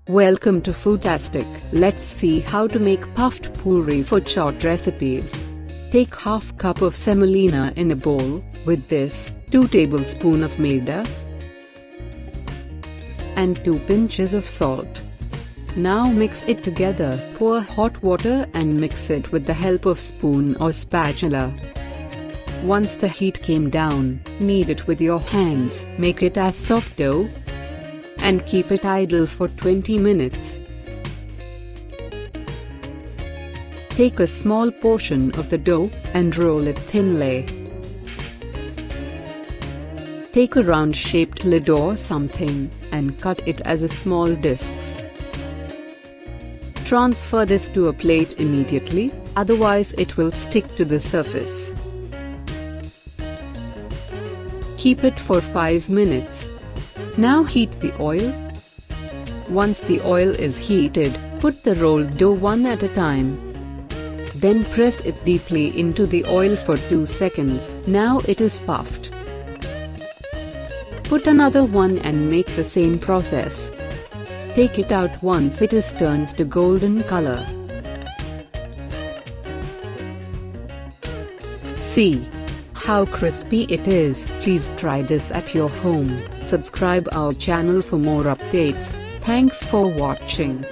Welcome to Foodtastic. Let's see how to make puffed puri for chaat recipes. Take half cup of semolina in a bowl. With this, 2 tablespoons of maida and 2 pinches of salt. Now mix it together. Pour hot water and mix it with the help of spoon or spatula. Once the heat came down, knead it with your hands. Make it as soft dough and keep it idle for 20 minutes. Take a small portion of the dough and roll it thinly. Take a round-shaped lid or something and cut it as small discs. Transfer this to a plate immediately, otherwise it will stick to the surface. Keep it for 5 minutes. Now heat the oil. Once the oil is heated, put the rolled dough one at a time. Then press it deeply into the oil for 2 seconds. Now it is puffed. Put another one and make the same process. Take it out once it is turned to golden color. See how crispy it is. Please try this at your home. Subscribe our channel for more updates. Thanks for watching.